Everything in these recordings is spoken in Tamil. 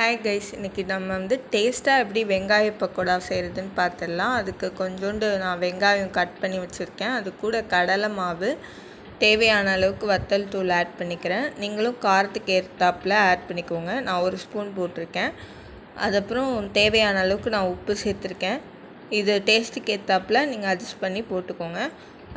ஹாய் கைஸ், இன்றைக்கி நம்ம வந்து டேஸ்ட்டாக எப்படி வெங்காய பக்கோடா செய்கிறதுன்னு பார்த்துடலாம். அதுக்கு கொஞ்சோண்டு நான் வெங்காயம் கட் பண்ணி வச்சுருக்கேன். அது கூட கடலை மாவு, தேவையான அளவுக்கு வத்தல் தூள் ஆட் பண்ணிக்கிறேன். நீங்களும் காரத்துக்கு ஏற்றாப்பில் ஆட் பண்ணிக்கோங்க. நான் 1 ஸ்பூன் போட்டிருக்கேன். அதுக்கப்புறம் தேவையான அளவுக்கு நான் உப்பு சேர்த்துருக்கேன். இது டேஸ்ட்டுக்கு ஏற்றாப்பில் நீங்கள் அட்ஜஸ்ட் பண்ணி போட்டுக்கோங்க.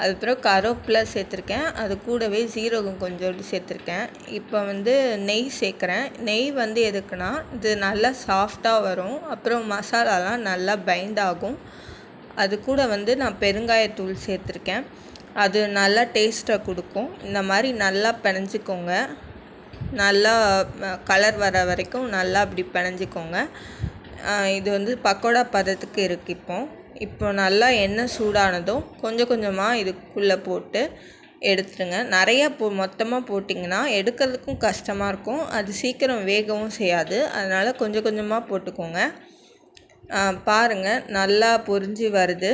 அதுக்கப்புறம் கருவேப்பிலை சேர்த்துருக்கேன். அது கூடவே ஜீரகம் கொஞ்சோண்டு சேர்த்துருக்கேன். இப்போ வந்து நெய் சேர்க்குறேன். நெய் வந்து எதுக்குன்னா, இது நல்லா சாஃப்டாக வரும். அப்புறம் மசாலாலாம் நல்லா பைண்ட் ஆகும். அது கூட வந்து நான் பெருங்காயத்தூள் சேர்த்துருக்கேன். அது நல்லா டேஸ்ட்டை கொடுக்கும். இந்த மாதிரி நல்லா பிணைஞ்சிக்கோங்க. நல்லா கலர் வர வரைக்கும் நல்லா அப்படி பிணைஞ்சிக்கோங்க. இது வந்து பக்கோடா பதத்துக்கு இருக்குது. இப்போ நல்லா எண்ணெய் சூடானதும் கொஞ்சம் கொஞ்சமாக இதுக்குள்ளே போட்டு எடுத்துடுங்க. நிறையா மொத்தமாக போட்டிங்கன்னா எடுக்கிறதுக்கும் கஷ்டமாக இருக்கும். அது சீக்கிரம் வேகவும் செய்யாது. அதனால் கொஞ்சம் கொஞ்சமாக போட்டுக்கோங்க. பாருங்கள், நல்லா பொரிஞ்சு வருது.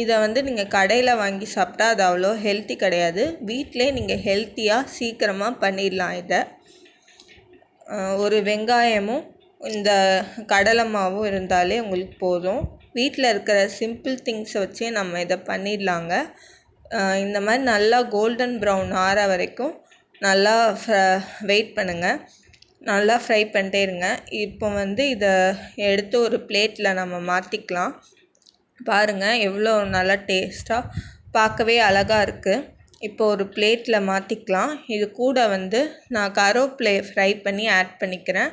இதை வந்து நீங்கள் கடையில் வாங்கி சாப்பிட்டா அது அவ்வளோ ஹெல்த்தி கிடையாது. வீட்டிலே நீங்கள் ஹெல்த்தியாக சீக்கிரமாக பண்ணிடலாம். இதை ஒரு வெங்காயமும் இந்த கடலை மாவும் இருந்தாலே உங்களுக்கு போதும். வீட்டில் இருக்கிற சிம்பிள் திங்ஸை வச்சே நம்ம இதை பண்ணிடலாங்க. இந்த மாதிரி நல்லா கோல்டன் ப்ரௌன் ஆற வரைக்கும் நல்லா வெயிட் பண்ணுங்கள். நல்லா ஃப்ரை பண்ணிட்டே இருங்க. இப்போ வந்து இதை எடுத்து ஒரு பிளேட்டில் நம்ம மாற்றிக்கலாம். பாருங்கள், எவ்வளோ நல்லா டேஸ்ட்டாக பார்க்கவே அழகாக இருக்குது. இப்போ ஒரு பிளேட்டில் மாற்றிக்கலாம். இது கூட வந்து நான் கருவேப்பிலையை ஃப்ரை பண்ணி ஆட் பண்ணிக்கிறேன்.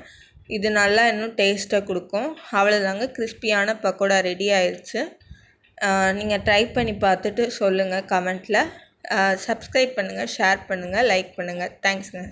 இது நல்லா இன்னும் டேஸ்ட்டை கொடுக்கும். அவ்வளோதாங்க, கிறிஸ்பியான பக்கோடா ரெடி ஆயிடுச்சு. நீங்கள் ட்ரை பண்ணி பார்த்துட்டு சொல்லுங்கள் கமெண்ட்டில். சப்ஸ்கிரைப் பண்ணுங்கள், ஷேர் பண்ணுங்கள், லைக் பண்ணுங்கள். தேங்க்ஸுங்க.